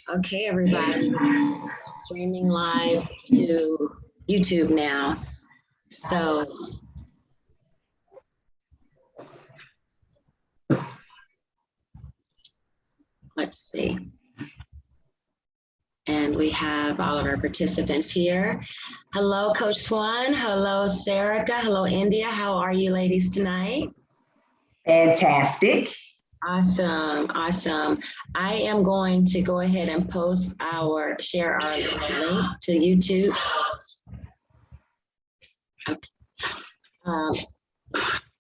Okay, everybody, streaming live to YouTube now. So let's see. And we have all of our participants here. Hello, Coach Swan. Hello, Serica. Hello, India. How are you ladies tonight? Fantastic. Awesome, awesome. I am going to go ahead and share our link to YouTube. Okay.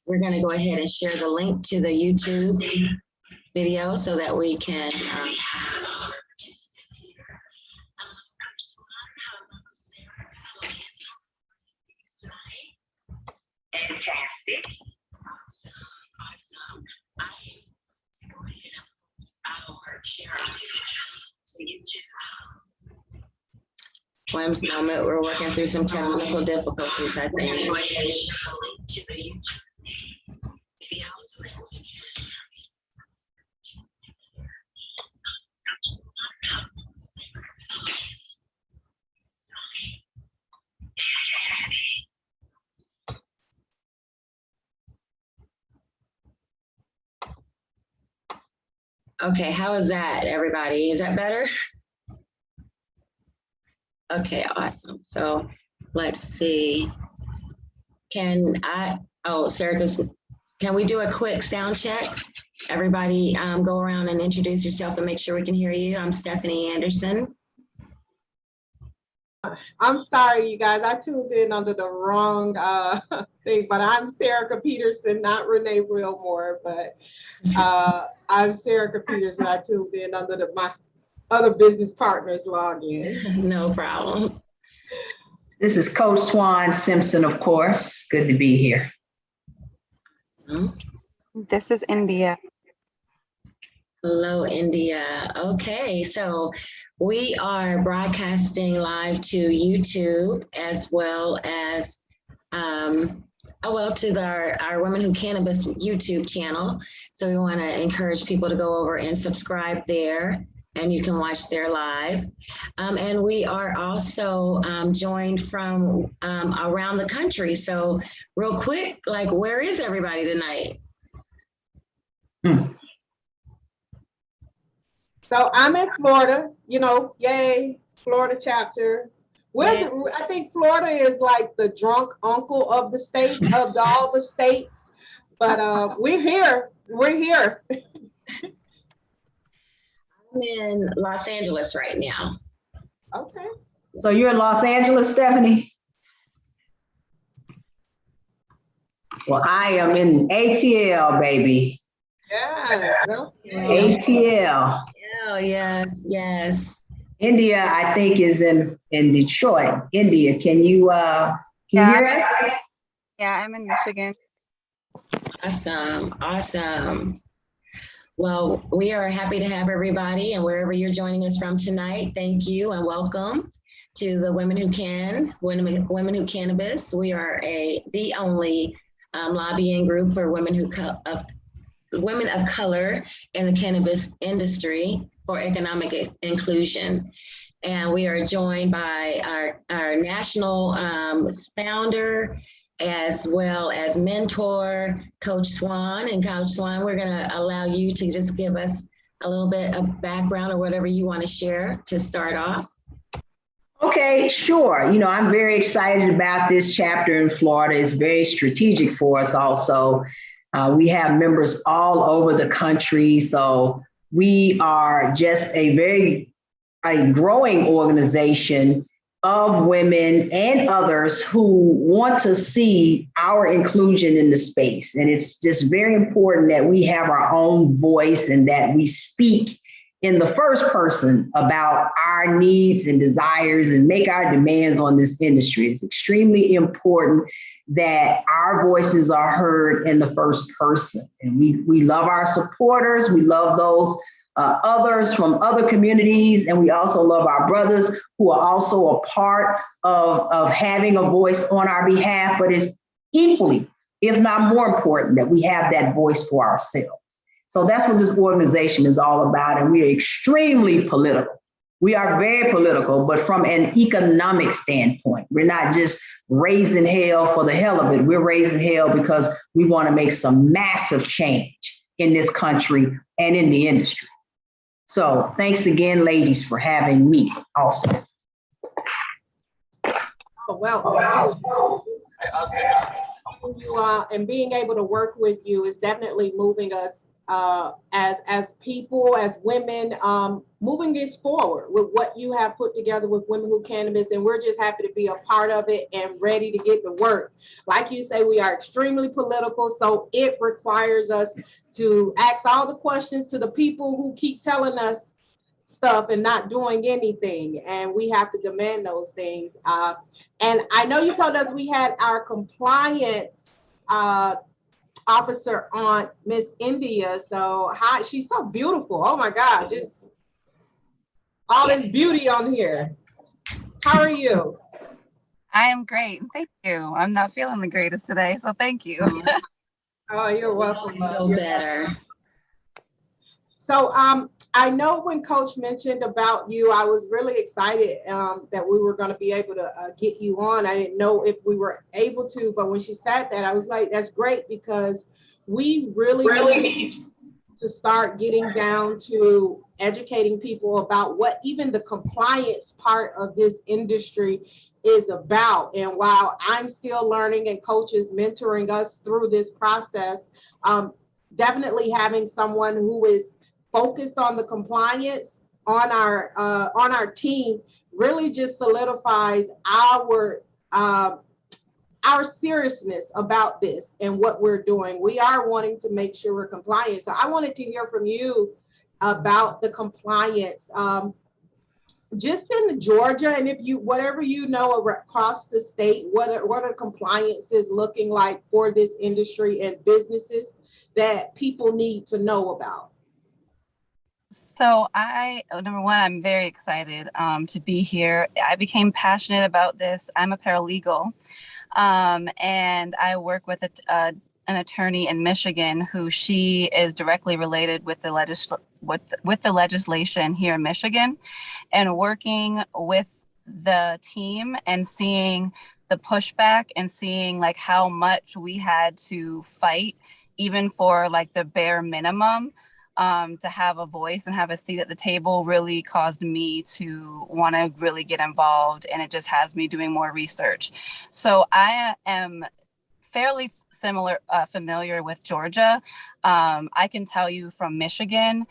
We're going to go ahead and share the link to the YouTube video so that we can have our participants here. Fantastic. Awesome, awesome. I am going to go ahead and post our share to YouTube. One moment, we're working through some technical difficulties, I think. Go ahead and share the link to the YouTube video so that we can. Okay, how is that, everybody? Is that better? Okay, awesome. So let's see. Serica's, can we do a quick sound check? Everybody go around and introduce yourself and make sure we can hear you. I'm Stephanie Anderson. I'm sorry, you guys, I tuned in under the wrong thing, but I'm Serica Peterson, not Renee Wilmore, but I'm Serica Peterson. I tuned in under my other business partners login. No problem. This is Coach Swan Simpson, of course. Good to be here. This is India. Hello, India. Okay, so we are broadcasting live to YouTube as well as to our Women Who Cannabis YouTube channel. So we want to encourage people to go over and subscribe there, and you can watch there live. And we are also joined from around the country. So real quick, like, where is everybody tonight? So I'm in Florida, you know, yay, Florida chapter. I think Florida is like the drunk uncle of the state, of all the states, but we're here. I'm in Los Angeles right now. Okay. So you're in Los Angeles, Stephanie? Well, I am in ATL, baby. Yes. ATL. Oh, yes. India, I think, is in Detroit. India, can you hear us? Yeah, I'm in Michigan. Awesome. Well, we are happy to have everybody, and wherever you're joining us from tonight, thank you and welcome to the Women Who Can, Women Who Cannabis. We are the only lobbying group for women of color in the cannabis industry for economic inclusion. And we are joined by our national founder, as well as mentor, Coach Swan. And Coach Swan, we're gonna allow you to just give us a little bit of background or whatever you wanna share to start off. Okay, sure. You know, I'm very excited about this chapter in Florida. It's very strategic for us also. We have members all over the country. So we are just a growing organization of women and others who want to see our inclusion in the space. And it's just very important that we have our own voice and that we speak in the first person about our needs and desires and make our demands on this industry. It's extremely important that our voices are heard in the first person. And we love our supporters. We love those others from other communities. And we also love our brothers who are also a part of having a voice on our behalf, but it's equally, if not more important, that we have that voice for ourselves. So that's what this organization is all about. And we are extremely political. We are very political, but from an economic standpoint. We're not just raising hell for the hell of it. We're raising hell because we want to make some massive change in this country and in the industry. So thanks again, ladies, for having me also. Oh, well, and being able to work with you is definitely moving us as people, as women, moving this forward with what you have put together with Women Who Cannabis, and we're just happy to be a part of it and ready to get to work. Like you say, we are extremely political, so it requires us to ask all the questions to the people who keep telling us stuff and not doing anything, and we have to demand those things. And I know you told us we had our compliance officer on, Miss India. So hi, she's so beautiful. Oh my God, just all this beauty on here. How are you? I am great. Thank you. I'm not feeling the greatest today, so thank you. Oh, you're welcome. Feel better. So I know when Coach mentioned about you, I was really excited that we were going to be able to get you on. I didn't know if we were able to, but when she said that, I was like, that's great, because we really need to start getting down to educating people about what even the compliance part of this industry is about. And while I'm still learning and Coach is mentoring us through this process, definitely having someone who is focused on the compliance on our team really just solidifies our seriousness about this and what we're doing. We are wanting to make sure we're compliant. So I wanted to hear from you about the compliance, just in Georgia, and if you, whatever you know across the state, what are compliances looking like for this industry and businesses that people need to know about? So number one, I'm very excited to be here. I became passionate about this. I'm a paralegal, and I work with an attorney in Michigan who she is directly related with the legislation here in Michigan, and working with the team and seeing the pushback and seeing like how much we had to fight even for like the bare minimum. To have a voice and have a seat at the table really caused me to want to really get involved, and it just has me doing more research. So I am fairly familiar with Georgia. I can tell you from Michigan,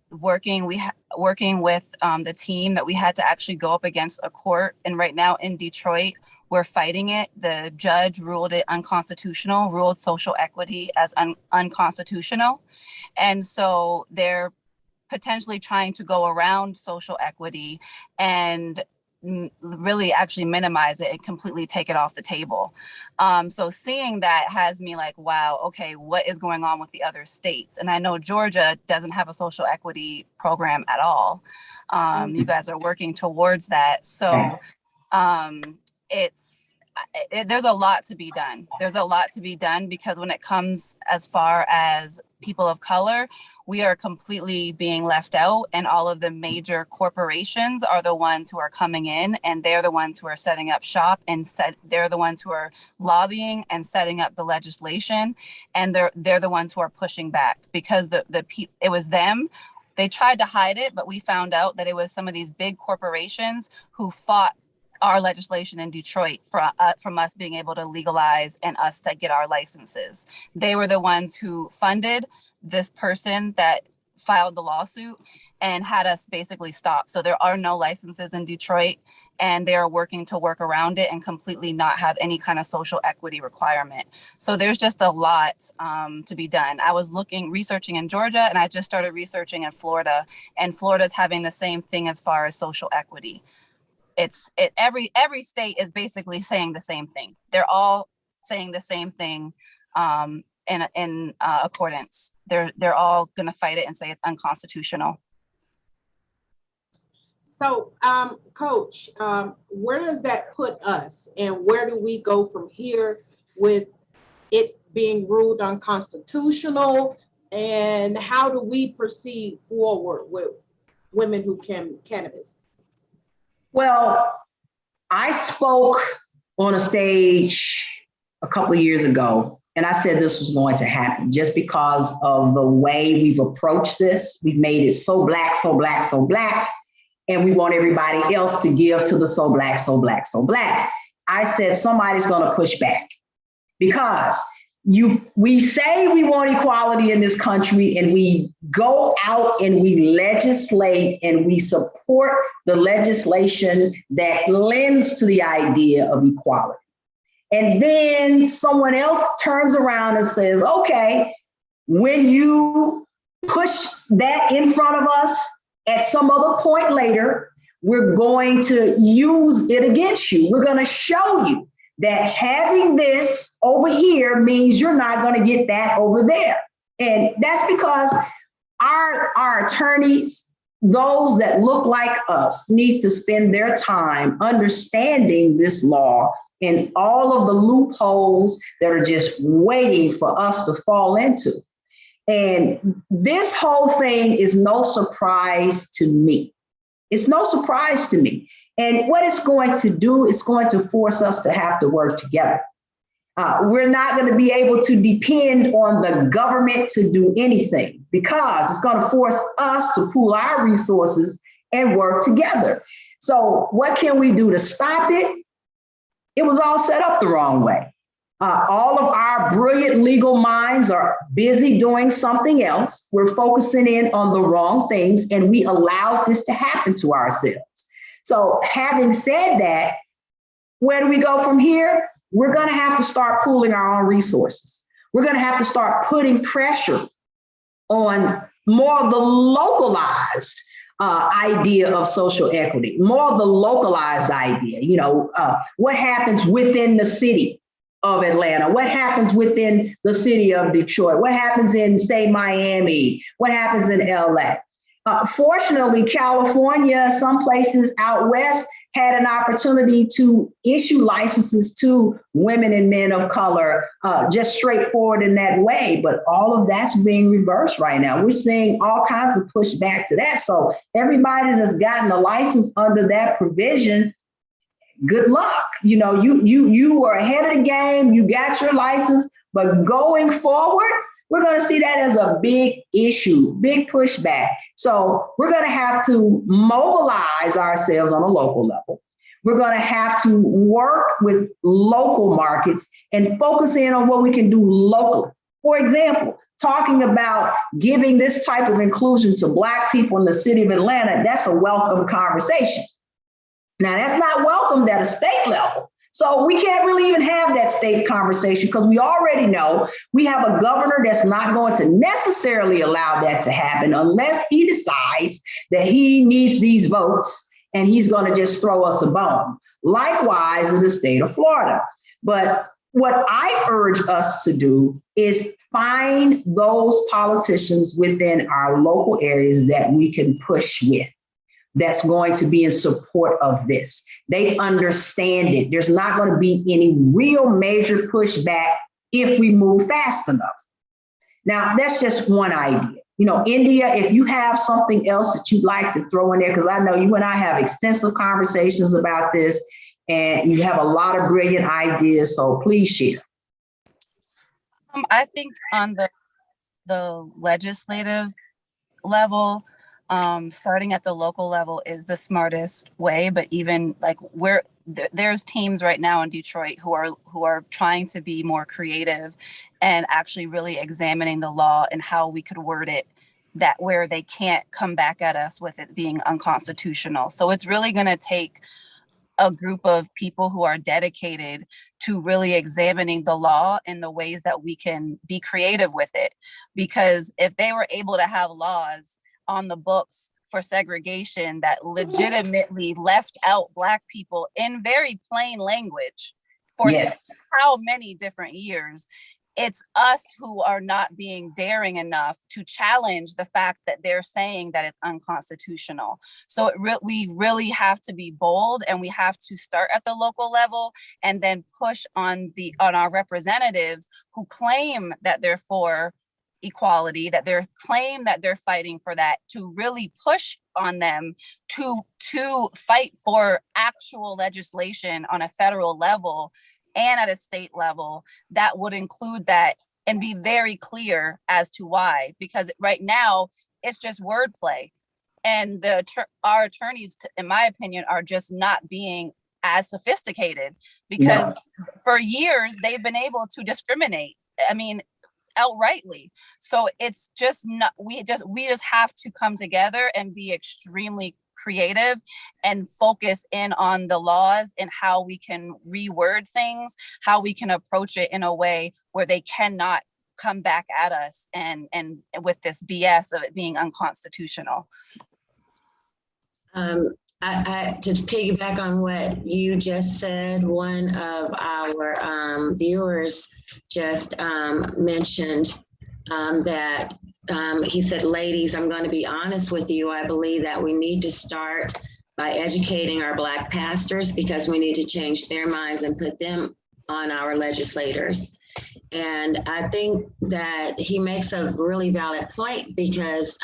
working with the team, that we had to actually go up against a court, and right now in Detroit, we're fighting it. The judge ruled it unconstitutional, ruled social equity as unconstitutional. And so they're potentially trying to go around social equity and really actually minimize it and completely take it off the table. So seeing that has me like, wow, okay, what is going on with the other states? And I know Georgia doesn't have a social equity program at all. You guys are working towards that. So there's a lot to be done. There's a lot to be done, because when it comes as far as people of color, we are completely being left out, and all of the major corporations are the ones who are coming in, and they're the ones who are setting up shop, and they're the ones who are lobbying and setting up the legislation, and they're the ones who are pushing back, because it was them. They tried to hide it, but we found out that it was some of these big corporations who fought our legislation in Detroit from us being able to legalize and us to get our licenses. They were the ones who funded this person that filed the lawsuit and had us basically stop. So there are no licenses in Detroit, and they are working to work around it and completely not have any kind of social equity requirement. So there's just a lot to be done. I was researching in Georgia, and I just started researching in Florida, and Florida's having the same thing as far as social equity. Every state is basically saying the same thing. They're all saying the same thing in accordance. They're all going to fight it and say it's unconstitutional. So, Coach, where does that put us, and where do we go from here with it being ruled unconstitutional, and how do we proceed forward with Women Who Can Cannabis? Well, I spoke on a stage a couple of years ago, and I said this was going to happen just because of the way we've approached this. We've made it so black, so black, so black, and we want everybody else to give to the so black, so black, so black. I said somebody's going to push back because we say we want equality in this country, and we go out and we legislate and we support the legislation that lends to the idea of equality. And then someone else turns around and says, okay, when you push that in front of us at some other point later, we're going to use it against you. We're going to show you that having this over here means you're not going to get that over there. And that's because our attorneys, those that look like us, need to spend their time understanding this law and all of the loopholes that are just waiting for us to fall into. And this whole thing is no surprise to me. It's no surprise to me. And what it's going to do is going to force us to have to work together. We're not going to be able to depend on the government to do anything because it's going to force us to pool our resources and work together. So what can we do to stop it? It was all set up the wrong way. All of our brilliant legal minds are busy doing something else. We're focusing in on the wrong things, and we allowed this to happen to ourselves. So having said that, where do we go from here? We're going to have to start pooling our own resources. We're going to have to start putting pressure on more of the localized idea of social equity, more of the localized idea. You know, what happens within the city of Atlanta? What happens within the city of Detroit? What happens in, say, Miami? What happens in LA? Fortunately, California, some places out west had an opportunity to issue licenses to women and men of color, just straightforward in that way. But all of that's being reversed right now. We're seeing all kinds of pushback to that. So everybody that's gotten a license under that provision, good luck. You know, you were ahead of the game, you got your license, but going forward, we're going to see that as a big issue, big pushback. So we're going to have to mobilize ourselves on a local level. We're going to have to work with local markets and focus in on what we can do locally. For example, talking about giving this type of inclusion to Black people in the city of Atlanta, that's a welcome conversation. Now, that's not welcomed at a state level. So we can't really even have that state conversation because we already know we have a governor that's not going to necessarily allow that to happen unless he decides that he needs these votes and he's going to just throw us a bone. Likewise in the state of Florida. But what I urge us to do is find those politicians within our local areas that we can push with, that's going to be in support of this. They understand it. There's not going to be any real major pushback if we move fast enough. Now, that's just one idea. You know, India, if you have something else that you'd like to throw in there, because I know you and I have extensive conversations about this, and you have a lot of brilliant ideas, so please share. I think on the legislative level, starting at the local level is the smartest way, but even like there's teams right now in Detroit who are trying to be more creative and actually really examining the law and how we could word it that where they can't come back at us with it being unconstitutional. So it's really going to take a group of people who are dedicated to really examining the law in the ways that we can be creative with it. Because if they were able to have laws on the books for segregation that legitimately left out Black people in very plain language for how many different years, it's us who are not being daring enough to challenge the fact that they're saying that it's unconstitutional. So we really have to be bold, and we have to start at the local level and then push on our representatives who claim that they're for equality, that they're claim that they're fighting for that, to really push on them to fight for actual legislation on a federal level and at a state level that would include that, and be very clear as to why, because right now it's just wordplay. And our attorneys, in my opinion, are just not being as sophisticated, because for years they've been able to discriminate. I mean, outrightly. So it's just not, we just have to come together and be extremely creative and focus in on the laws and how we can reword things, how we can approach it in a way where they cannot come back at us and with this BS of it being unconstitutional. I to piggyback on what you just said, one of our viewers just mentioned that he said, ladies, I'm going to be honest with you. I believe that we need to start by educating our Black pastors, because we need to change their minds and put them on our legislators. And I think that he makes a really valid point, because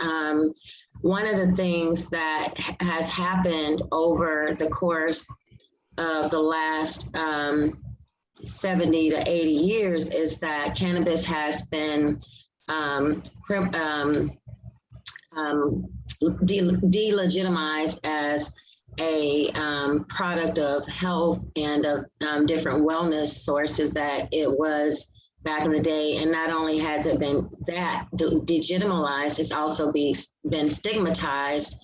one of the things that has happened over the course of the last 70 to 80 years is that cannabis has been delegitimized as a product of health and of different wellness sources that it was back in the day. And not only has it been that degeneralized, it's also been stigmatized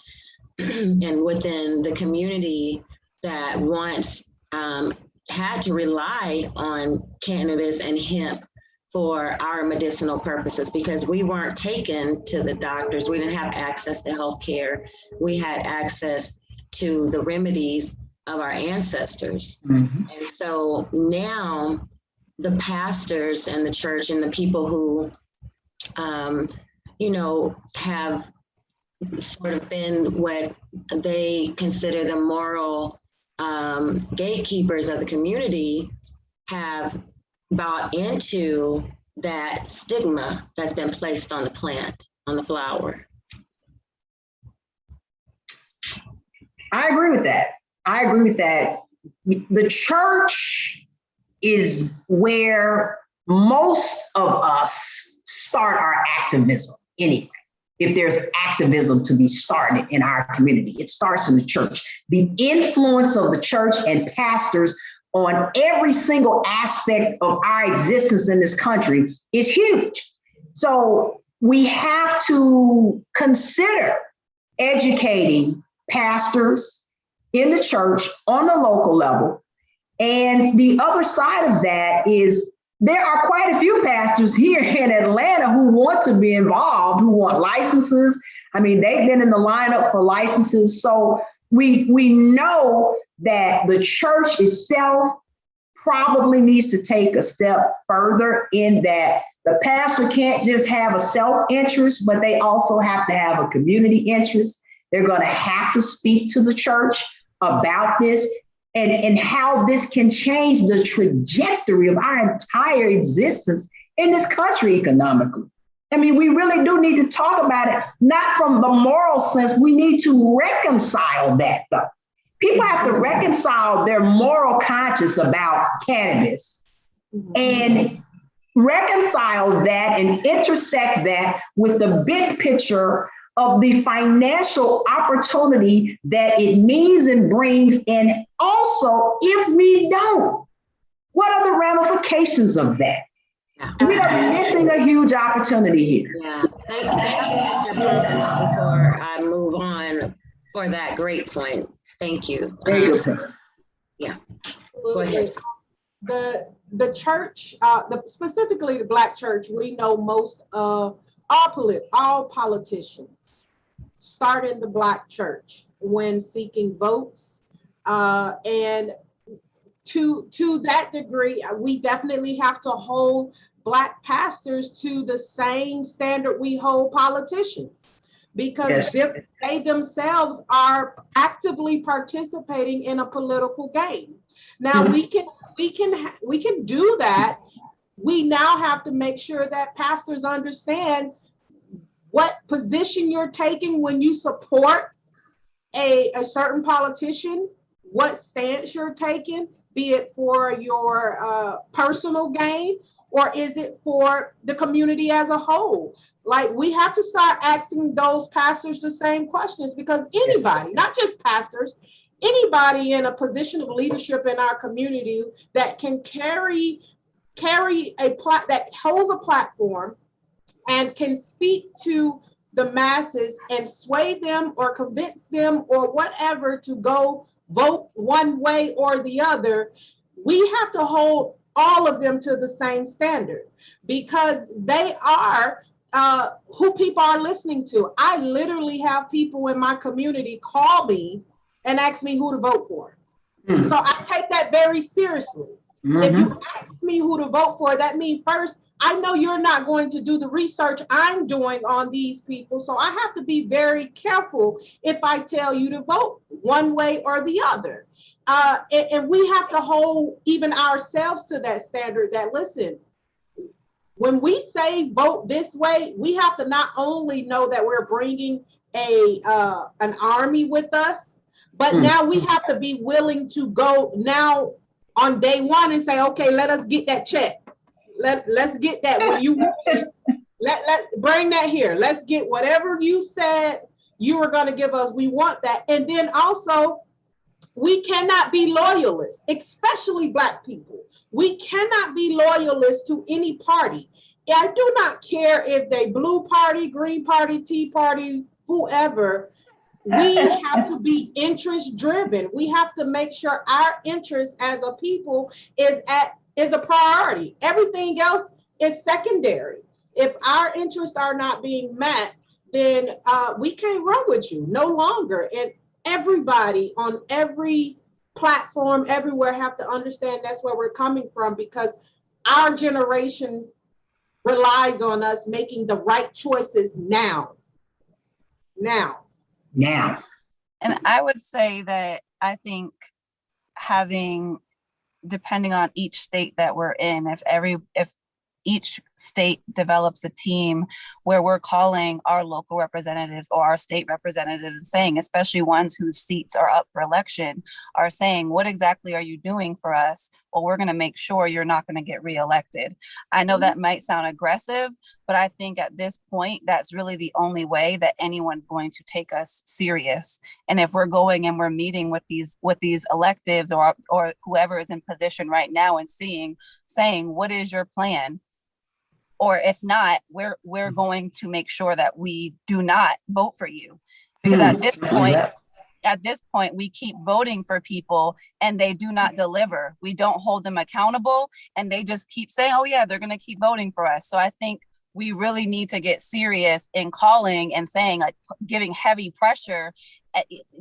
and within the community that once had to rely on cannabis and hemp for our medicinal purposes, because we weren't taken to the doctors. We didn't have access to healthcare. We had access to the remedies of our ancestors. Mm-hmm. And so now the pastors and the church and the people who, have sort of been what they consider the moral gatekeepers of the community, have bought into that stigma that's been placed on the plant, on the flower. I agree with that. The church is where most of us start our activism anyway. If there's activism to be started in our community, it starts in the church. The influence of the church and pastors on every single aspect of our existence in this country is huge. So we have to consider educating pastors in the church on the local level. And the other side of that is there are quite a few pastors here in Atlanta who want to be involved, who want licenses. I mean, they've been in the lineup for licenses. So we know that the church itself probably needs to take a step further in that the pastor can't just have a self-interest, but they also have to have a community interest. They're going to have to speak to the church about this and how this can change the trajectory of our entire existence in this country economically. I mean, we really do need to talk about it, not from the moral sense. We need to reconcile that, though. People have to reconcile their moral conscience about cannabis and reconcile that and intersect that with the big picture of the financial opportunity that it means and brings. And also, if we don't, what are the ramifications of that? Yeah. We are missing a huge opportunity here. Yeah, thank you, Mr. President, before I move on for that great point. Thank you. Very good. Yeah, go ahead. The church, specifically the Black church, we know most of all politicians start in the Black church when seeking votes. And to that degree, we definitely have to hold Black pastors to the same standard we hold politicians, because they themselves are actively participating in a political game. Now we can do that we now have to make sure that pastors understand what position you're taking when you support a certain politician, what stance you're taking, be it for your personal gain, or is it for the community as a whole? Like, we have to start asking those pastors the same questions, because anybody, not just pastors, anybody in a position of leadership in our community that can carry that holds a platform and can speak to the masses and sway them or convince them or whatever to go vote one way or the other, we have to hold all of them to the same standard, because they are who people are listening to. I literally have people in my community call me and ask me who to vote for. So I take that very seriously. If you ask me who to vote for, that means first, I know you're not going to do the research I'm doing on these people. So I have to be very careful if I tell you to vote one way or the other. And we have to hold even ourselves to that standard that, listen, when we say vote this way, we have to not only know that we're bringing an army with us, but now we have to be willing to go now on day one and say, okay, let us get that check. Let's get that. When you let bring that here. Let's get whatever you said you were going to give us. We want that. And then also, we cannot be loyalists, especially Black people. We cannot be loyalists to any party. I do not care if they blue party, green party, tea party, whoever. We have to be interest driven. We have to make sure our interest as a people is a priority. Everything else is secondary. If our interests are not being met, then we can't run with you no longer. And everybody on every platform everywhere have to understand that's where we're coming from, because our generation relies on us making the right choices now. And I would say that I think depending on each state that we're in, if each state develops a team where we're calling our local representatives or our state representatives and saying, especially ones whose seats are up for election, are saying, what exactly are you doing for us? Well, we're going to make sure you're not going to get reelected. I know that might sound aggressive, but I think at this point, that's really the only way that anyone's going to take us serious. And if we're going and we're meeting with these electives or whoever is in position right now and saying, what is your plan? Or if not, we're going to make sure that we do not vote for you. Because at this point, we keep voting for people and they do not deliver. We don't hold them accountable and they just keep saying, oh yeah, they're going to keep voting for us. So I think we really need to get serious in calling and saying, like, giving heavy pressure,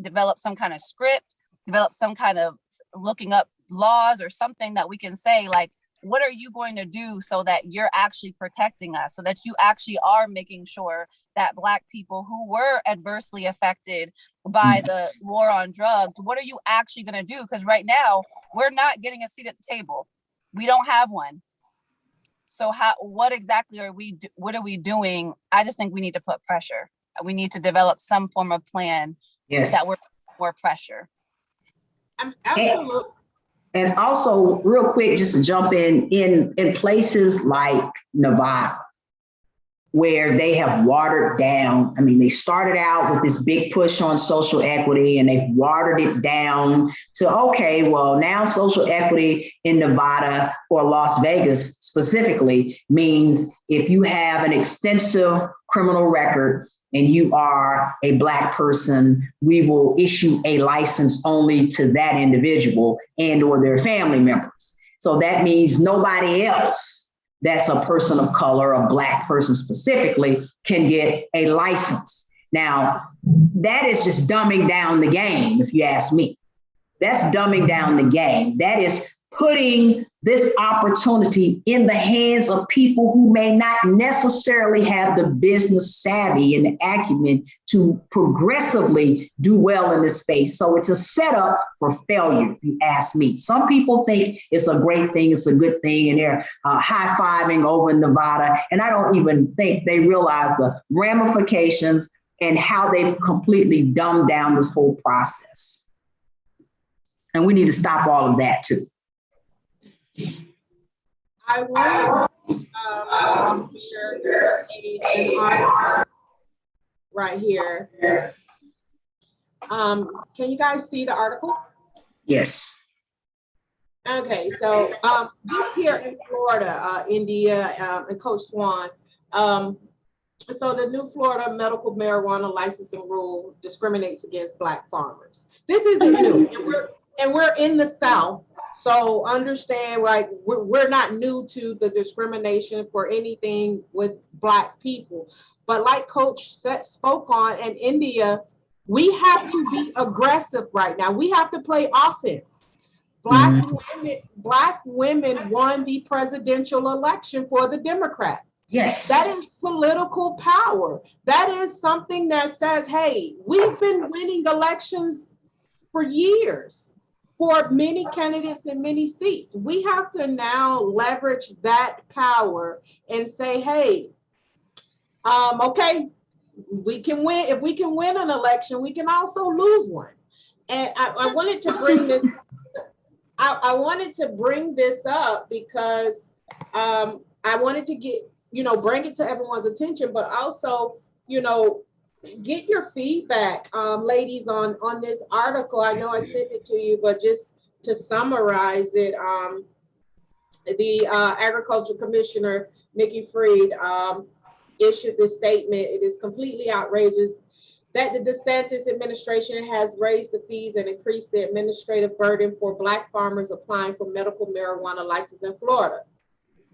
develop some kind of script, develop some kind of looking up laws or something that we can say, like, what are you going to do so that you're actually protecting us, so that you actually are making sure that Black people who were adversely affected by the war on drugs, what are you actually going to do? Because right now, we're not getting a seat at the table. We don't have one. So what exactly what are we doing? I just think we need to put pressure. We need to develop some form of plan that we're more pressure. Absolutely. And also, real quick, just to jump in places like Nevada, where they have watered down. I mean, they started out with this big push on social equity and they've watered it down to, okay, well, now social equity in Nevada or Las Vegas specifically means if you have an extensive criminal record and you are a Black person, we will issue a license only to that individual and or their family members. So that means nobody else that's a person of color, a Black person specifically, can get a license. Now, that is just dumbing down the game, if you ask me. That's dumbing down the game. That is putting this opportunity in the hands of people who may not necessarily have the business savvy and the acumen to progressively do well in this space. So it's a setup for failure, if you ask me. Some people think it's a great thing, it's a good thing, and they're high-fiving over in Nevada, and I don't even think they realize the ramifications and how they've completely dumbed down this whole process. And we need to stop all of that too. I wanted to share an article right here. Can you guys see the article? Yes. Okay, so just here in Florida, India, and Coach Swan, so the new Florida medical marijuana licensing rule discriminates against Black farmers. This isn't new, and we're in the South. So understand, like, we're not new to the discrimination for anything with Black people. But like Coach spoke on, in India, we have to be aggressive right now. We have to play offense. Black women won the presidential election for the Democrats. Yes. That is political power. That is something that says, hey, we've been winning elections for years, for many candidates and many seats. We have to now leverage that power and say, hey, okay, we can win. If we can win an election, we can also lose one. And I wanted to bring this, I wanted to bring this up because I wanted to get, bring it to everyone's attention, but also, get your feedback, ladies, on this article. I know I sent it to you, but just to summarize it, the Agriculture Commissioner, Nikki Fried, issued this statement. It is completely outrageous that the DeSantis administration has raised the fees and increased the administrative burden for Black farmers applying for medical marijuana license in Florida.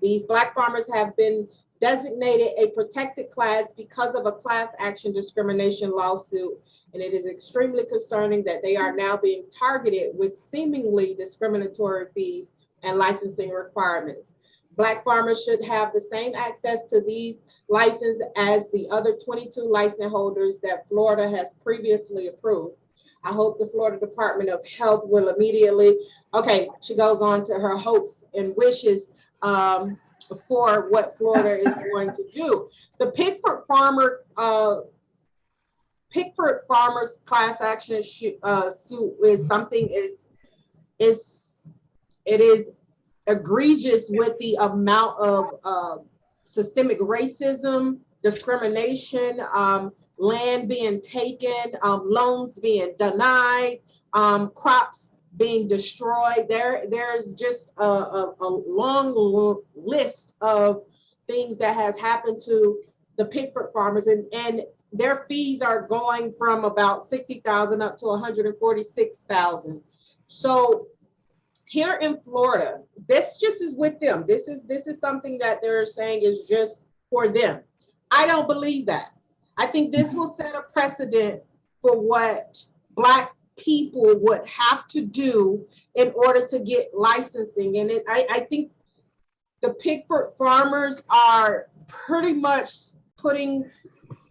These Black farmers have been designated a protected class because of a class action discrimination lawsuit, and it is extremely concerning that they are now being targeted with seemingly discriminatory fees and licensing requirements. Black farmers should have the same access to these licenses as the other 22 license holders that Florida has previously approved. I hope the Florida Department of Health will immediately, okay, she goes on to her hopes and wishes for what Florida is going to do. The Pickford Farmers class action suit is something it is egregious with the amount of systemic racism, discrimination, land being taken, loans being denied, crops being destroyed. There's just a long list of things that has happened to the Pickford farmers, and their fees are going from about $60,000 up to $146,000. So here in Florida, this just is with them. This is something that they're saying is just for them. I don't believe that. I think this will set a precedent for what Black people would have to do in order to get licensing. And I think the Pickford farmers are pretty much putting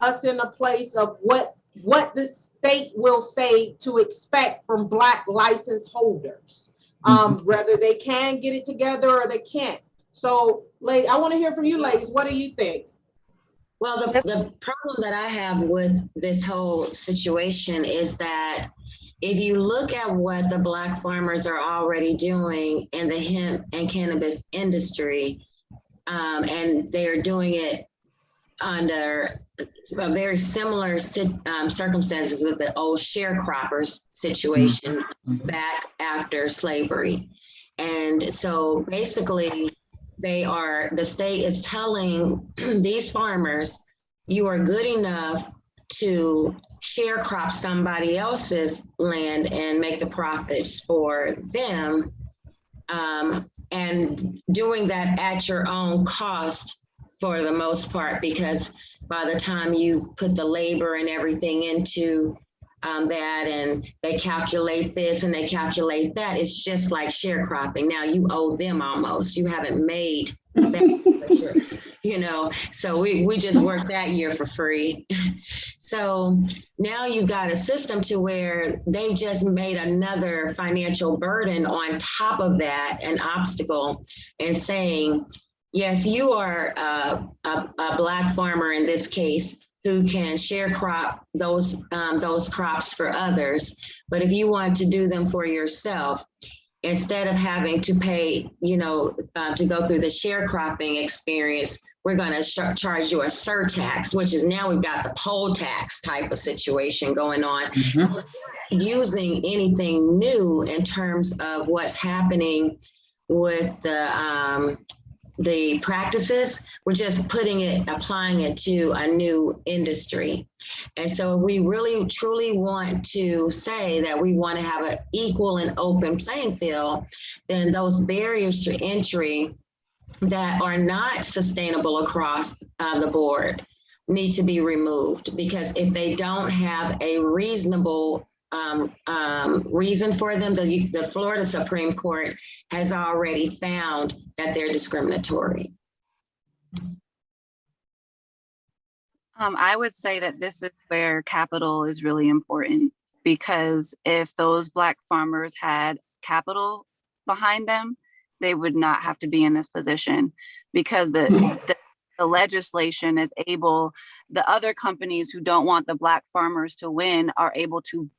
us in a place of what the state will say to expect from Black license holders, whether they can get it together or they can't. So, I want to hear from you, ladies. What do you think? Well, the problem that I have with this whole situation is that if you look at what the Black farmers are already doing in the hemp and cannabis industry, and they're doing it under a very similar circumstances with the old sharecroppers situation back after slavery. And so basically the state is telling these farmers, you are good enough to sharecrop somebody else's land and make the profits for them, and doing that at your own cost for the most part, because by the time you put the labor and everything into that, and they calculate this and they calculate that. It's just like sharecropping. Now you owe them almost. You haven't made that, you know, so we just worked that year for free. So now you've got a system to where they've just made another financial burden on top of that, an obstacle, and saying, yes, you are a Black farmer in this case who can share crop those crops for others. But if you want to do them for yourself, instead of having to pay, you know, to go through the sharecropping experience, we're going to charge you a surtax, which is now we've got the poll tax type of situation going on. Mm-hmm. Using anything new in terms of what's happening with the practices, we're just applying it to a new industry. And so we really truly want to say that we want to have an equal and open playing field, then those barriers to entry that are not sustainable across the board need to be removed, because if they don't have a reasonable reason for them, the Florida Supreme Court has already found that they're discriminatory. I would say that this is where capital is really important, because if those Black farmers had capital behind them, they would not have to be in this position, because the legislation is able, the other companies who don't want the Black farmers to win are able to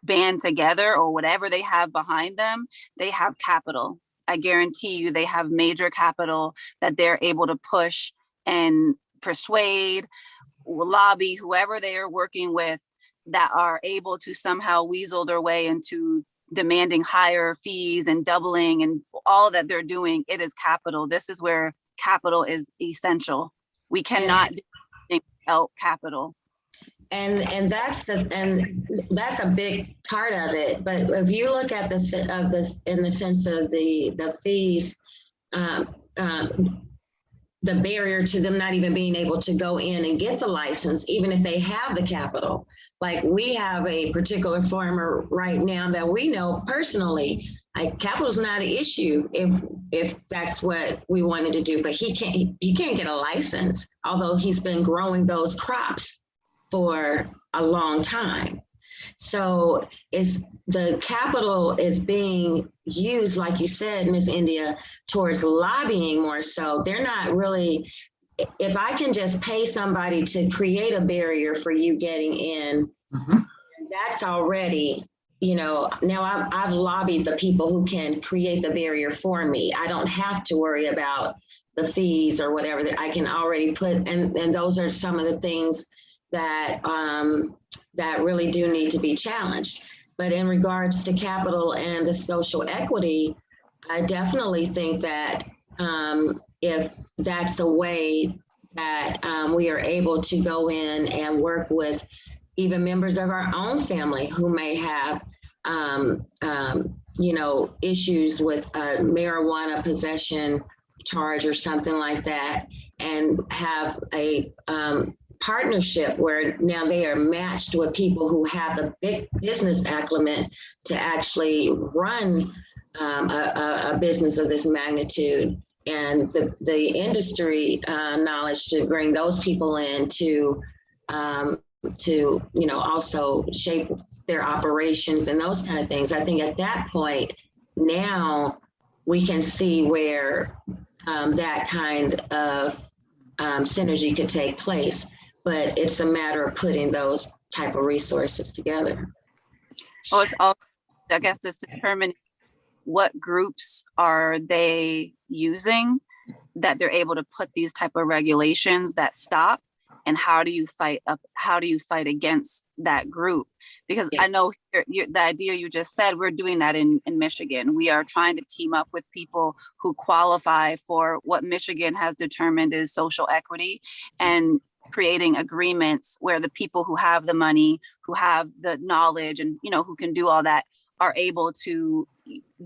band together, or whatever they have behind them, they have capital. I guarantee you they have major capital that they're able to push and persuade, lobby, whoever they are working with, that are able to somehow weasel their way into demanding higher fees and doubling and all that they're doing. It is capital. This is where capital is essential. We cannot do anything without capital. And that's a big part of it. But if you look at this in the sense of the fees, the barrier to them not even being able to go in and get the license, even if they have the capital. Like, we have a particular farmer right now that we know personally, like, capital's not an issue if that's what we wanted to do, but he can't get a license, although he's been growing those crops for a long time. So the capital is being used, like you said, Ms. India, towards lobbying more so. They're not really, if I can just pay somebody to create a barrier for you getting in, mm-hmm. that's already, you know, now I've lobbied the people who can create the barrier for me. I don't have to worry about the fees or whatever that I can already put, and those are some of the things that that really do need to be challenged. But in regards to capital and the social equity, I definitely think that if that's a way that we are able to go in and work with even members of our own family who may have you know, issues with marijuana possession charge or something like that, and have a partnership where now they are matched with people who have the big business acumen to actually run a business of this magnitude, and the industry knowledge to bring those people in to you know, also shape their operations and those kind of things. I think at that point now we can see where that kind of synergy could take place. But it's a matter of putting those type of resources together. Well, it's all, I guess, just determining what groups are they using that they're able to put these type of regulations that stop, and how do you fight against that group? Because I know the idea you just said, we're doing that in Michigan. We are trying to team up with people who qualify for what Michigan has determined is social equity, and creating agreements where the people who have the money, who have the knowledge, and, you know, who can do all that, are able to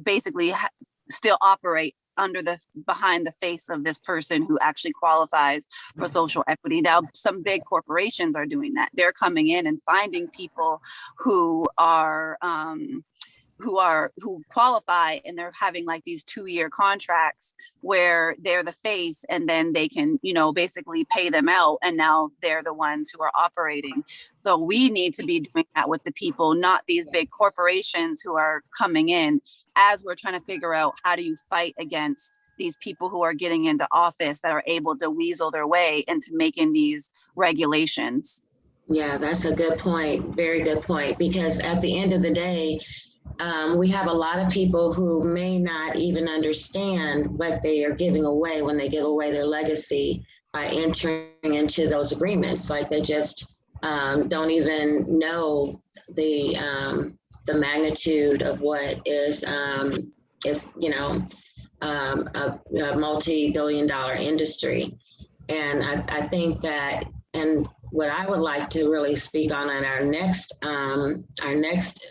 basically still operate behind the face of this person who actually qualifies for social equity. Now, some big corporations are doing that. They're coming in and finding people who qualify, and they're having like these 2-year contracts where they're the face, and then they can, basically pay them out, and now they're the ones who are operating. So we need to be doing that with the people, not these big corporations who are coming in, as we're trying to figure out how do you fight against these people who are getting into office that are able to weasel their way into making these regulations. Yeah, that's a good point. Very good point. Because at the end of the day, we have a lot of people who may not even understand what they are giving away when they give away their legacy by entering into those agreements. Like they just don't even know the magnitude of what is a multi-billion-dollar industry. And I think that, and what I would like to really speak on in our next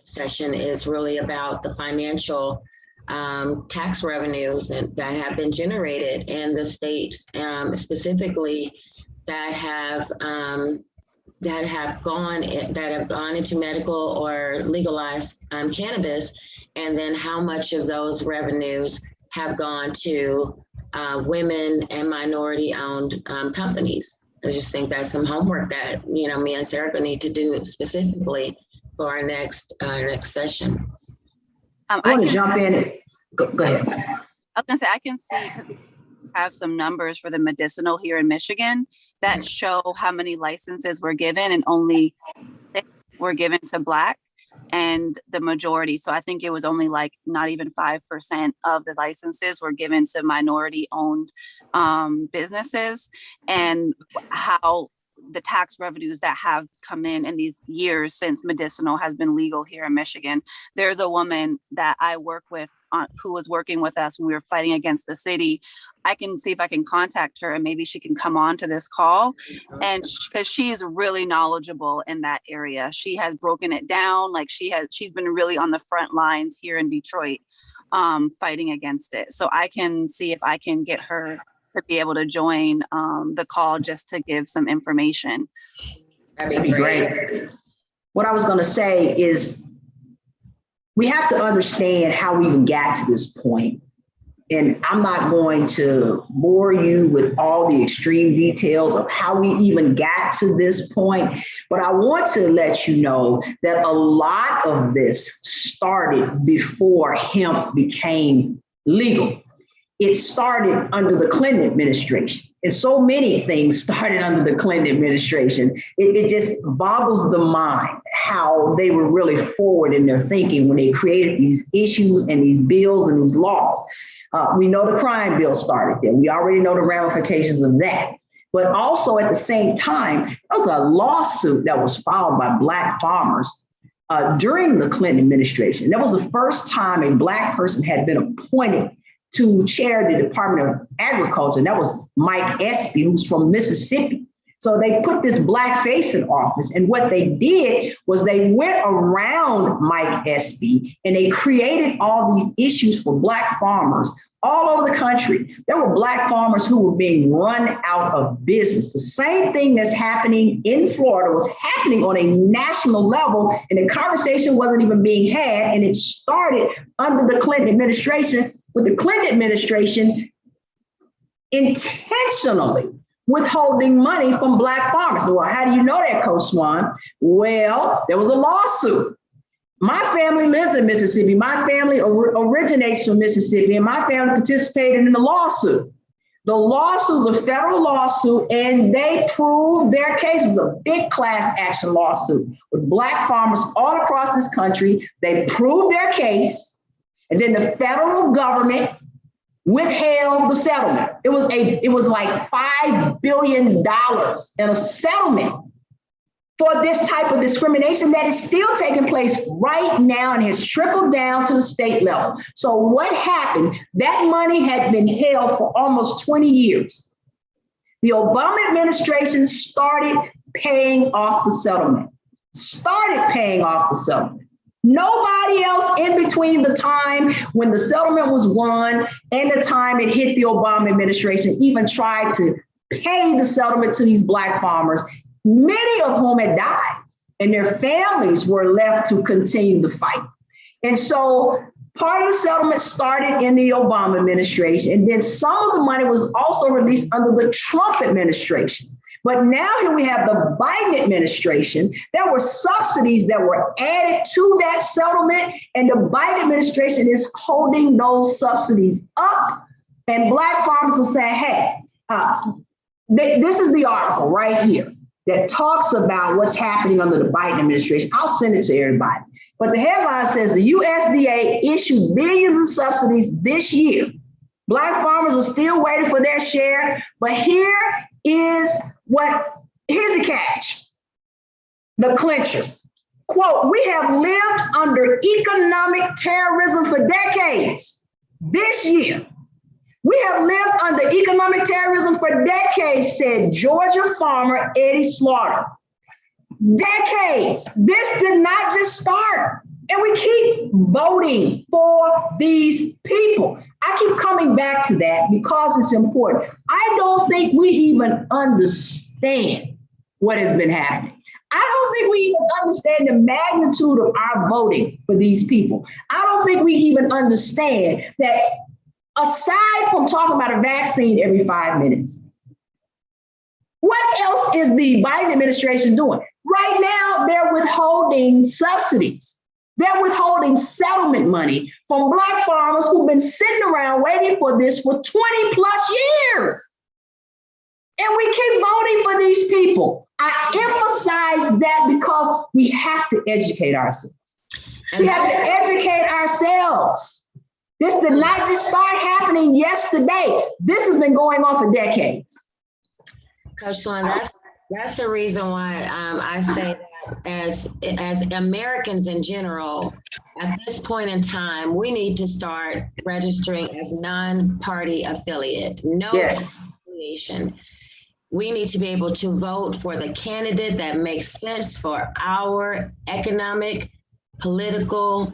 session is really about the financial tax revenues that have been generated in the states, specifically that have gone into medical or legalized cannabis, and then how much of those revenues have gone to women and minority-owned companies. I just think that's some homework that me and Sarah need to do specifically for our next session. I want to jump in. Go ahead. I was gonna say, I can see, because we have some numbers for the medicinal here in Michigan that show how many licenses were given, and only 6 were given to Black, and the majority, so I think it was only like not even 5% of the licenses were given to minority owned businesses. And how the tax revenues that have come in these years since medicinal has been legal here in Michigan. There's a woman that I work with who was working with us when we were fighting against the city. I can see if I can contact her, and maybe she can come on to this call. And because she's really knowledgeable in that area, she has broken it down. Like she's been really on the front lines here in Detroit, fighting against it. So I can see if I can get her to be able to join the call just to give some information. That'd be great. What I was going to say is we have to understand how we even got to this point. And I'm not going to bore you with all the extreme details of how we even got to this point, but I want to let you know that a lot of this started before hemp became legal. It started under the Clinton administration. And so many things started under the Clinton administration. It just boggles the mind how they were really forward in their thinking when they created these issues and these bills and these laws. We know the crime bill started there. We already know the ramifications of that. But also at the same time, there was a lawsuit that was filed by Black farmers during the Clinton administration. That was the first time a Black person had been appointed to chair the Department of Agriculture. And that was Mike Espy, who's from Mississippi. So they put this Black face in office. And what they did was they went around Mike Espy and they created all these issues for Black farmers all over the country. There were Black farmers who were being run out of business. The same thing that's happening in Florida was happening on a national level, and the conversation wasn't even being had. And it started under the Clinton administration, with the Clinton administration intentionally withholding money from Black farmers. So, well, how do you know that, Coach Swan? Well, there was a lawsuit. My family lives in Mississippi. My family originates from Mississippi, and my family participated in the lawsuit. The lawsuit was a federal lawsuit, and they proved their case. It was a big class action lawsuit with Black farmers all across this country. They proved their case, and then the federal government withheld the settlement. It was like $5 billion in a settlement for this type of discrimination that is still taking place right now and has trickled down to the state level. So what happened? That money had been held for almost 20 years. The Obama administration started paying off the settlement. Nobody else in between the time when the settlement was won and the time it hit the Obama administration even tried to pay the settlement to these Black farmers, many of whom had died, and their families were left to continue the fight. And so part of the settlement started in the Obama administration, and then some of the money was also released under the Trump administration. But now here we have the Biden administration. There were subsidies that were added to that settlement, and the Biden administration is holding those subsidies up. And Black farmers are saying, hey, this is the article right here that talks about what's happening under the Biden administration. I'll send it to everybody. But the headline says the USDA issued billions of subsidies this year. Black farmers are still waiting for their share, but here's the catch, the clincher. Quote, we have lived under economic terrorism for decades. This year, we have lived under economic terrorism for decades, said Georgia farmer Eddie Slaughter. Decades. This did not just start. And we keep voting for these people. I keep coming back to that because it's important. I don't think we even understand what has been happening. I don't think we even understand the magnitude of our voting for these people. I don't think we even understand that aside from talking about a vaccine every 5 minutes, what else is the Biden administration doing? Right now, they're withholding subsidies. They're withholding settlement money from Black farmers who've been sitting around waiting for this for 20 plus years. And we keep voting for these people. I emphasize that because we have to educate ourselves. We have to educate ourselves. This did not just start happening yesterday. This has been going on for decades. Coach Swan, that's the reason why I say that as Americans in general, at this point in time, we need to start registering as non-party affiliate, no affiliation. We need to be able to vote for the candidate that makes sense for our economic, political,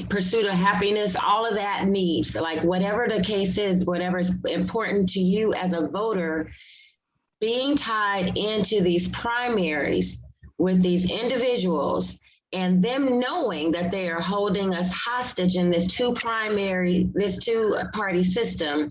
pursuit of happiness, all of that needs, like whatever the case is, whatever is important to you as a voter, being tied into these primaries with these individuals and them knowing that they are holding us hostage in this two-party system,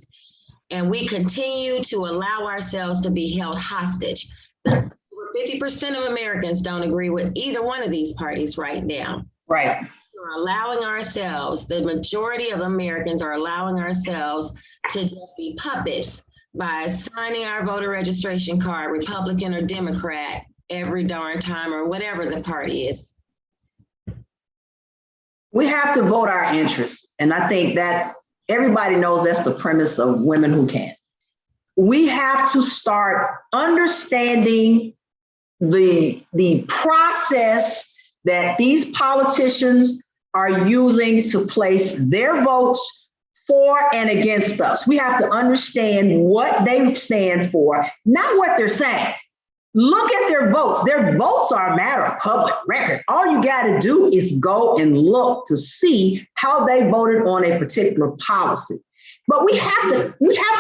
and we continue to allow ourselves to be held hostage. 50% of Americans don't agree with either one of these parties right now. Right. We're allowing ourselves, the majority of Americans are allowing ourselves to just be puppets by signing our voter registration card, Republican or Democrat, every darn time, or whatever the party is. We have to vote our interests. And I think that everybody knows that's the premise of Women Who Can. We have to start understanding the process that these politicians are using to place their votes for and against us. We have to understand what they stand for, not what they're saying. Look at their votes. Their votes are a matter of public record. All you got to do is go and look to see how they voted on a particular policy. But we have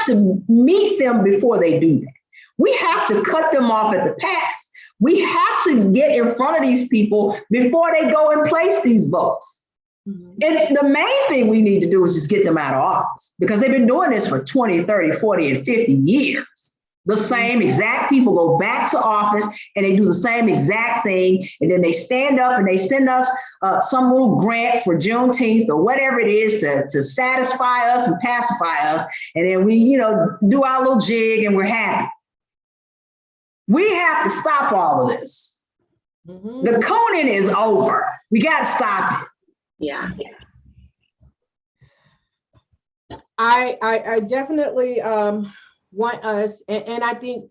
to meet them before they do that. We have to cut them off at the pass. We have to get in front of these people before they go and place these votes. Mm-hmm. And the main thing we need to do is just get them out of office, because they've been doing this for 20, 30, 40, and 50 years. The same exact people go back to office and they do the same exact thing. And then they stand up and they send us some little grant for Juneteenth or whatever it is to satisfy us and pacify us. And then we, do our little jig and we're happy. We have to stop all of this. Mm-hmm. The cooning is over. We got to stop it. Yeah. I definitely want us, and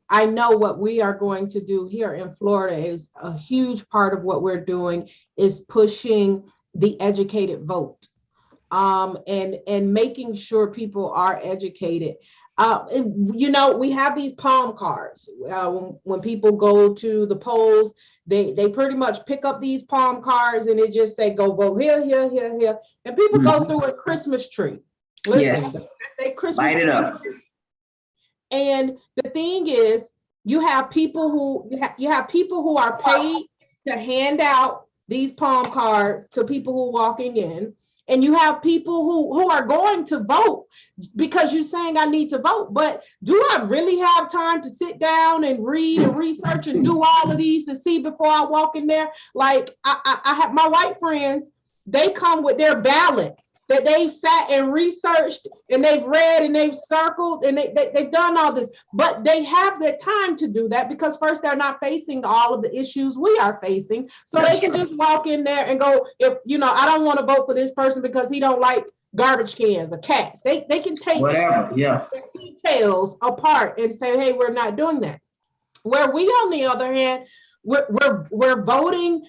I know what we are going to do here in Florida is a huge part of what we're doing is pushing the educated vote, and making sure people are educated. You know, we have these palm cards. When people go to the polls, they pretty much pick up these palm cards and it just say, go vote here, here, here, here. And people go through a Christmas tree. Listen, Yes. they Christmas Light it tree. up. And the thing is, you have people who are paid to hand out these palm cards to people who are walking in, and you have people who are going to vote because you're saying I need to vote. But do I really have time to sit down and read and research and do all of these to see before I walk in there? Like I have my white friends, they come with their ballots that they've sat and researched and they've read and they've circled and they've done all this, but they have the time to do that because first, they're not facing all of the issues we are facing. So they can just walk in there and go, if, you know, I don't want to vote for this person because he don't like garbage cans or cats. They can take whatever, yeah, details apart and say, hey, we're not doing that. Where we, on the other hand, we're voting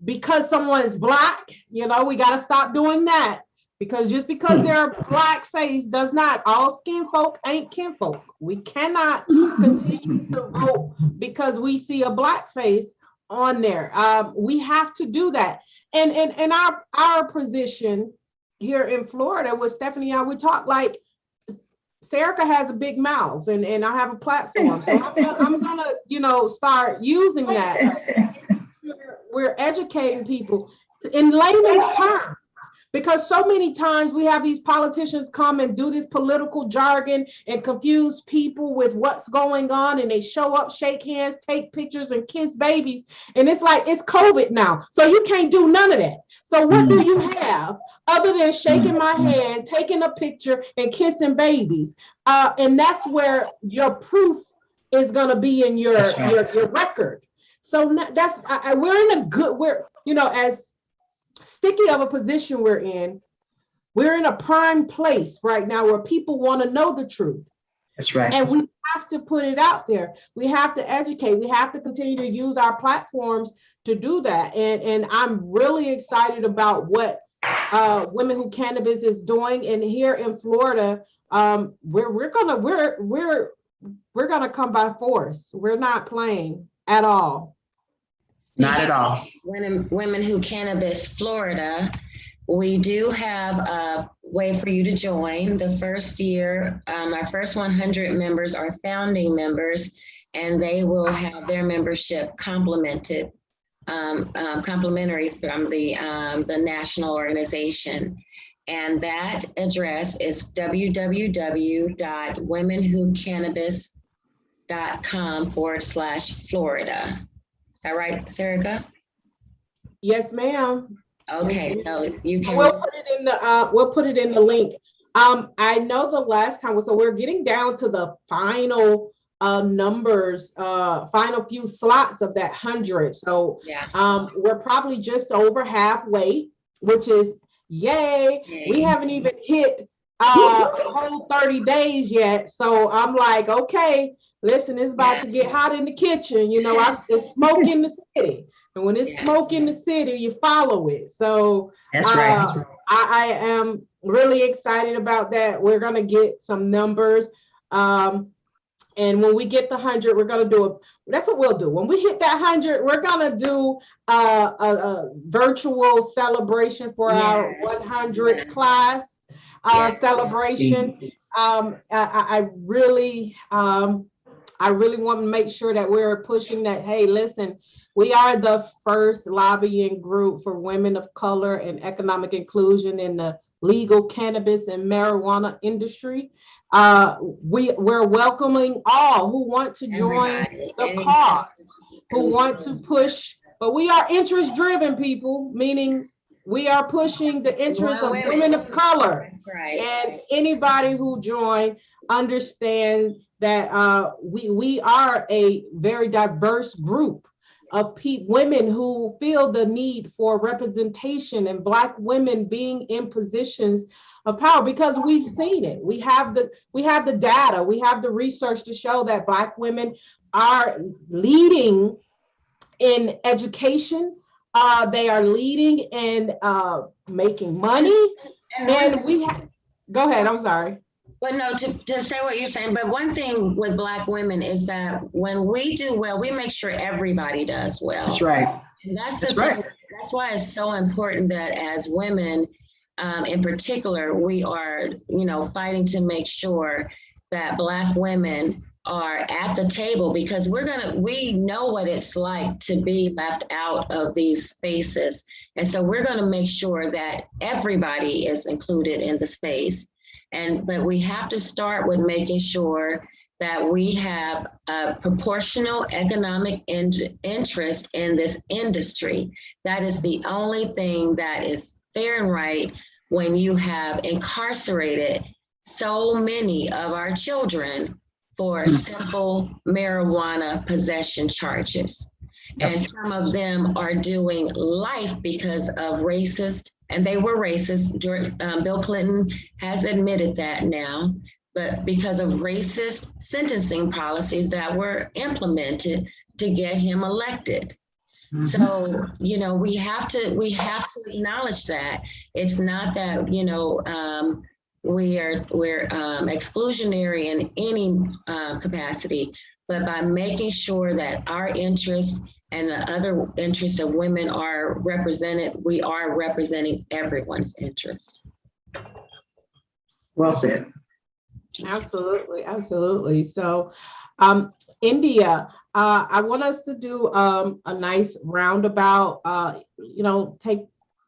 because someone is Black. You know, we got to stop doing that, because just because they're Black face does not, all skin folk ain't kinfolk. We cannot continue to vote because we see a Black face on there. We have to do that. And our position here in Florida with Stephanie, I would talk like, Serica has a big mouth and I have a platform. So I'm gonna, you know, start using that. We're educating people in layman's terms, because so many times we have these politicians come and do this political jargon and confuse people with what's going on, and they show up, shake hands, take pictures, and kiss babies. And it's like, it's COVID now, so you can't do none of that. So what do you have other than shaking my hand, taking a picture, and kissing babies? And that's where your proof is going to be in your record. So that's we're in a good, you know, as sticky of a position we're in a prime place right now where people want to know the truth. That's right. And we have to put it out there. We have to educate. We have to continue to use our platforms to do that. And I'm really excited about what Women Who Cannabis is doing. And here in Florida, we're gonna come by force. We're not playing at all. Not at all. Women Who Cannabis Florida, we do have a way for you to join. The first year, our first 100 members are founding members, and they will have their membership complimentary from the national organization. And that address is www.womenwhocannabis.com/Florida. Is that right, Serica? Yes, ma'am. Okay, so you can. We'll put it in the link. I know the last time, so we're getting down to the final numbers, final few slots of that 100. So yeah. We're probably just over halfway, which is yay. We haven't even hit a whole 30 days yet. So I'm like, okay, listen, it's about to get hot in the kitchen. You know, it's smoke in the city. And when it's smoke in the city, you follow it. So that's right. I am really excited about that. We're going to get some numbers. And when we get the 100, we're going to do that's what we'll do. When we hit that 100, we're going to do a virtual celebration for our 100 class celebration. I really want to make sure that we're pushing that. Hey, listen, we are the first lobbying group for women of color and economic inclusion in the legal cannabis and marijuana industry. We're welcoming all who want to join the cause, who want to push, but we are interest-driven people, meaning we are pushing the interests of women of color. Right. And anybody who join understand that we are a very diverse group of women who feel the need for representation, and Black women being in positions of power, because we've seen it. We have the data, we have the research to show that Black women are leading in education. They are leading in making money. And we have, go ahead, I'm sorry. But no, to say what you're saying, but one thing with Black women is that when we do well, we make sure everybody does well. That's right. And that's That's the right. thing. That's why it's so important that as women, in particular, we are, fighting to make sure that Black women are at the table, because we know what it's like to be left out of these spaces. And so we're going to make sure that everybody is included in the space. But we have to start with making sure that we have a proportional economic interest in this industry. That is the only thing that is fair and right when you have incarcerated so many of our children for simple marijuana possession charges. And some of them are doing life because of and they were racist. Bill Clinton has admitted that now, but because of racist sentencing policies that were implemented to get him elected. So, we have to acknowledge that. It's not that, we're exclusionary in any capacity, but by making sure that our interests and the other interests of women are represented, we are representing everyone's interest. Well said. Absolutely, absolutely. So, India, I want us to do a nice roundabout, take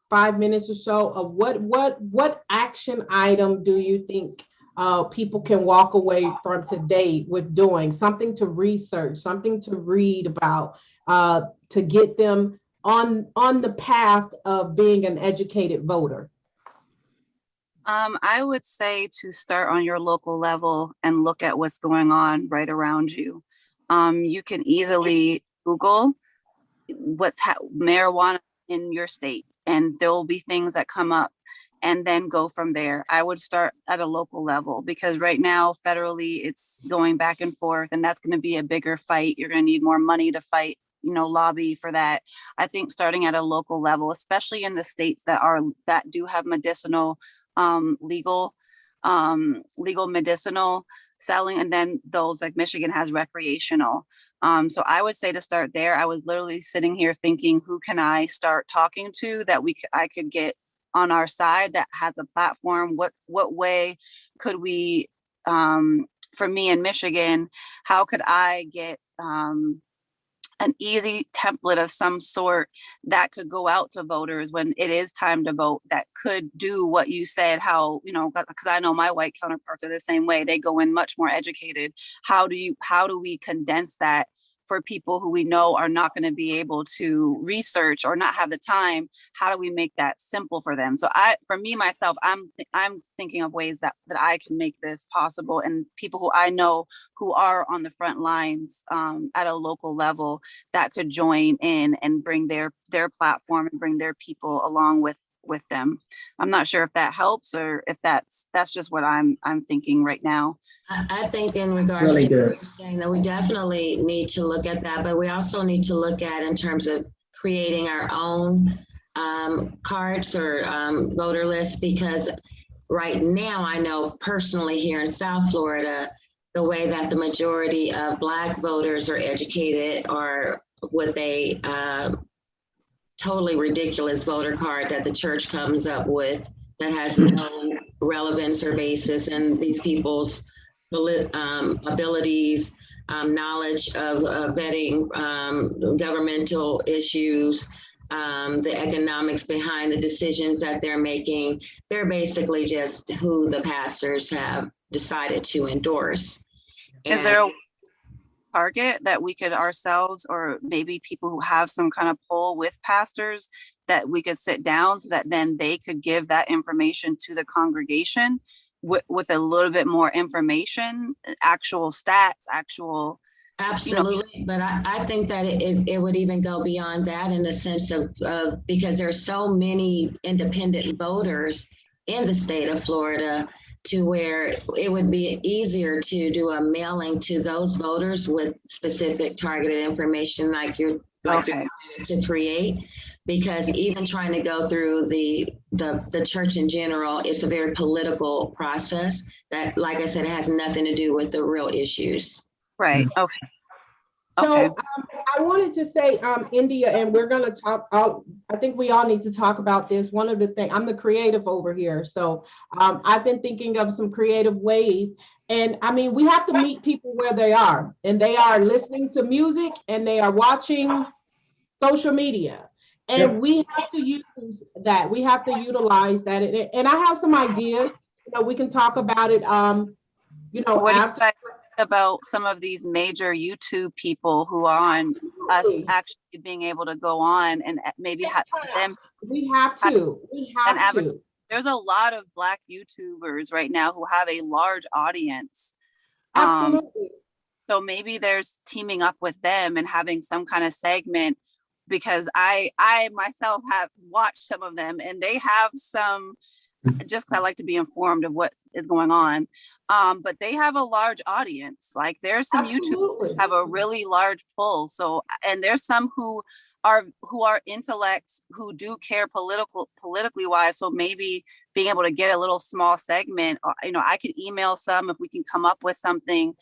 5 minutes or so of what action item do you think people can walk away from today with doing, something to research, something to read about, to get them on the path of being an educated voter? I would say to start on your local level and look at what's going on right around you. You can easily Google what's marijuana in your state, and there will be things that come up, and then go from there. I would start at a local level, because right now federally it's going back and forth, and that's going to be a bigger fight. You're going to need more money to fight, lobby for that. I think starting at a local level, especially in the states that do have medicinal legal medicinal selling, and then those like Michigan has recreational. So I would say to start there. I was literally sitting here thinking, who can I start talking to that I could get on our side that has a platform? What way could we, for me in Michigan, how could I get an easy template of some sort that could go out to voters when it is time to vote, that could do what you said, how, because I know my white counterparts are the same way. They go in much more educated. How do we condense that for people who we know are not going to be able to research or not have the time? How do we make that simple for them? So for me, myself, I'm thinking of ways that I can make this possible, and people who I know who are on the front lines at a local level that could join in and bring their platform and bring their people along with them. I'm not sure if that helps, or if that's just what I'm thinking right now. I think in regards really to good. saying that, we definitely need to look at that, but we also need to look at in terms of creating our own cards or voter lists, because right now I know personally here in South Florida, the way that the majority of Black voters are educated are with a totally ridiculous voter card that the church comes up with that has no relevance or basis in these people's abilities, knowledge of vetting governmental issues, the economics behind the decisions that they're making. They're basically just who the pastors have decided to endorse. Is there a target that we could ourselves, or maybe people who have some kind of pull with pastors, that we could sit down so that then they could give that information to the congregation with a little bit more information, actual stats, actual. Absolutely, but I think that it would even go beyond that, in the sense of because there's so many independent voters in the state of Florida, to where it would be easier to do a mailing to those voters with specific targeted information like you're to create. because even trying to go through the church in general, it's a very political process that, like I said, it has nothing to do with the real issues. Right. Okay. So Okay. I wanted to say, India, and we're going to talk. I think we all need to talk about this. One of the things, I'm the creative over here, so I've been thinking of some creative ways. And I mean, we have to meet people where they are, and they are listening to music, and they are watching social media, and Yep. we have to use that. We have to utilize that. And I have some ideas. We can talk about it. What do you After. guys think about some of these major YouTube people who are on us actually being able to go on and maybe have them? We have to. We have to. There's a lot of Black YouTubers right now who have a large audience. Absolutely. So maybe there's teaming up with them and having some kind of segment, because I myself have watched some of them, and they have some, just 'cause I like to be informed of what is going on. But they have a large audience. Like there's some Absolutely. YouTubers have a really large pull. So, and there's some who are intellects who do care politically wise. So maybe being able to get a little small segment, or, I could email some if we can come up with something,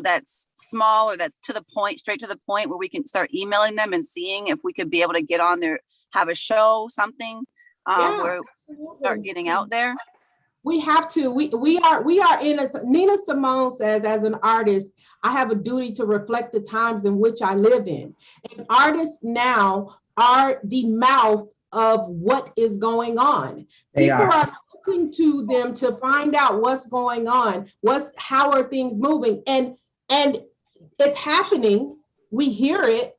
that's small or that's to the point, straight to the point, where we can start emailing them and seeing if we could be able to get on there, have a show, something where we start getting out there. We have to. We are in a. Nina Simone says, as an artist, I have a duty to reflect the times in which I live in. And artists now are the mouth of what is going on. People are looking to them to find out what's going on. How are things moving? And it's happening. We hear it.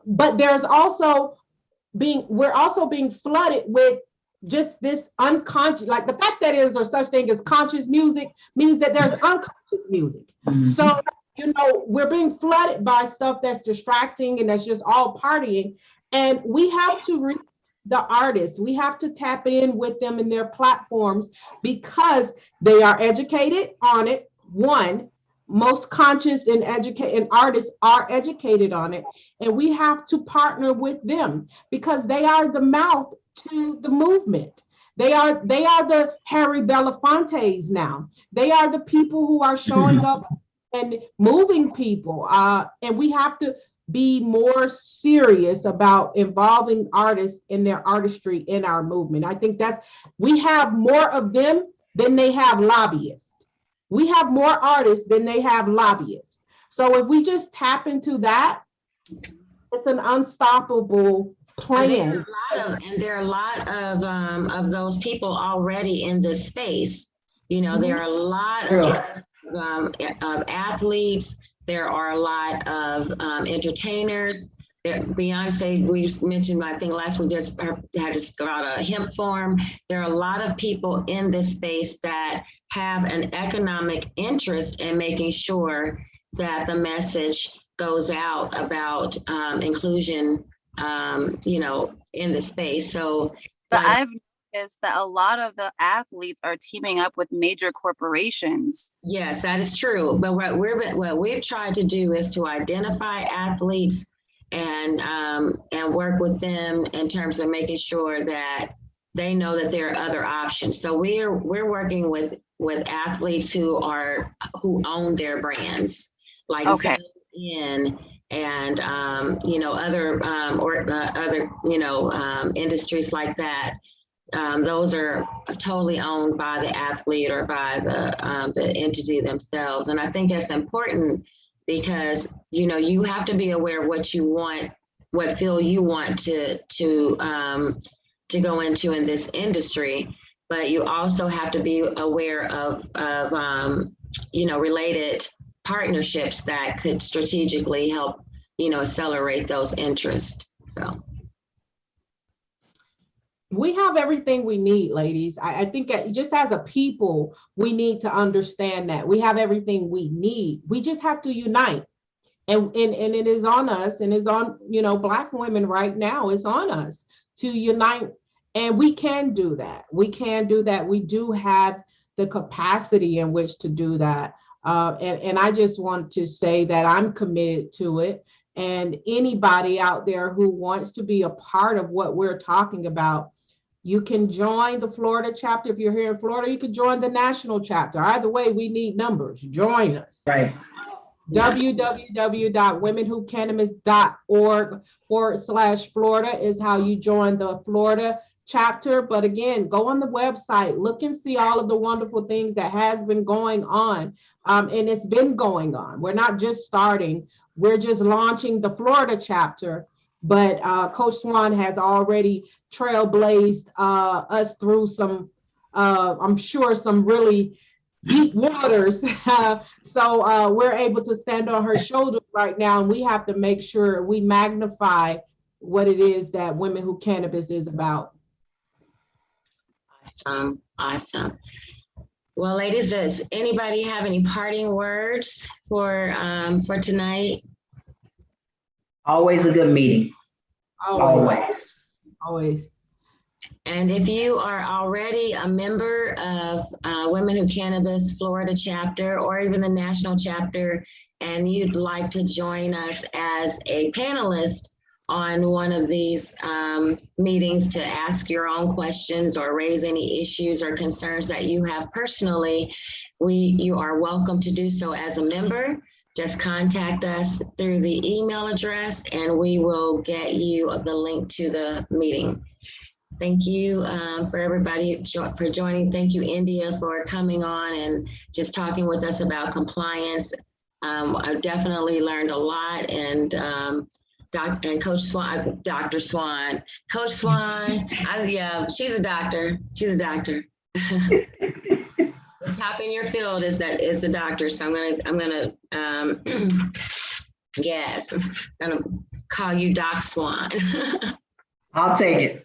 But we're also being flooded with just this unconscious, like the fact that there's such thing as conscious music means that there's unconscious music. Mm-hmm. So, we're being flooded by stuff that's distracting and that's just all partying. And we have to reach the artists. We have to tap in with them in their platforms because they are educated on it. One, most conscious and educated artists are educated on it. And we have to partner with them because they are the mouth to the movement. They are the Harry Belafontes now. They are the people who are showing up and moving people. And we have to be more serious about involving artists in their artistry in our movement. I think we have more of them than they have lobbyists. We have more artists than they have lobbyists. So if we just tap into that, it's an unstoppable plan. And there are a lot of those people already in this space. There are a lot of athletes. There are a lot of entertainers. Beyonce, we mentioned, I think last week, just had just got a hemp farm. There are a lot of people in this space that have an economic interest in making sure that the message goes out about inclusion, in the space. So, but I've noticed that a lot of the athletes are teaming up with major corporations. Yes, that is true. But what we've tried to do is to identify athletes and work with them in terms of making sure that they know that there are other options. So we're working with athletes who own their brands, like in and other industries like that. Those are totally owned by the athlete or by the entity themselves. And I think that's important because you have to be aware of what you want, what field you want to go into in this industry, but you also have to be aware of related partnerships that could strategically help accelerate those interests. So we have everything we need, ladies. I think just as a people, we need to understand that we have everything we need. We just have to unite. And it is on us, and it's on, Black women right now. It's on us to unite. And we can do that. We can do that. We do have the capacity in which to do that. And I just want to say that I'm committed to it. And anybody out there who wants to be a part of what we're talking about, you can join the Florida chapter. If you're here in Florida, you can join the national chapter. Either way, we need numbers. Join us. Right. www.womenwhocannabis.org/Florida is how you join the Florida chapter. But again, go on the website, look and see all of the wonderful things that has been going on. And it's been going on. We're not just starting, we're just launching the Florida chapter. But Coach Swan has already trailblazed us through some, I'm sure, some really deep waters. So we're able to stand on her shoulders right now, and we have to make sure we magnify what it is that Women Who Cannabis is about. Awesome, awesome. Well, ladies, does anybody have any parting words for tonight? Always a good meeting. Always. And if you are already a member of Women Who Cannabis Florida chapter or even the national chapter, and you'd like to join us as a panelist on one of these meetings to ask your own questions or raise any issues or concerns that you have personally, you are welcome to do so as a member. Just contact us through the email address and we will get you the link to the meeting. Thank you for everybody for joining. Thank you, India, for coming on and just talking with us about compliance. I've definitely learned a lot, and Coach Swan, Dr. Swan, Coach Swan, yeah, she's a doctor. She's a doctor. The top in your field is a doctor. So I'm gonna yes, I'm gonna call you Doc Swan. I'll take it.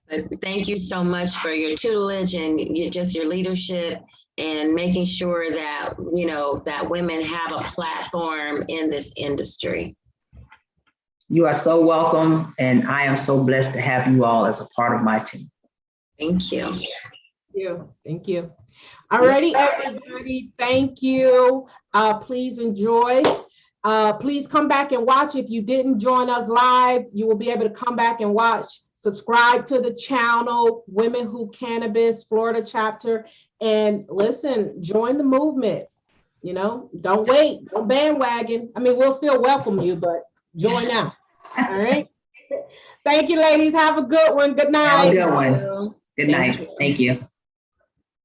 But thank you so much for your tutelage and your leadership and making sure that, you know, that women have a platform in this industry. You are so welcome, and I am so blessed to have you all as a part of my team. Thank you. Thank you. Alrighty, everybody, thank you. Please enjoy. Please come back and watch. If you didn't join us live, you will be able to come back and watch. Subscribe to the channel, Women Who Cannabis Florida chapter, and listen, join the movement. You know, don't wait, don't bandwagon. I mean, we'll still welcome you, but join now. All right. Thank you, ladies. Have a good one. Good night. Have a good one. Good night. Thank you.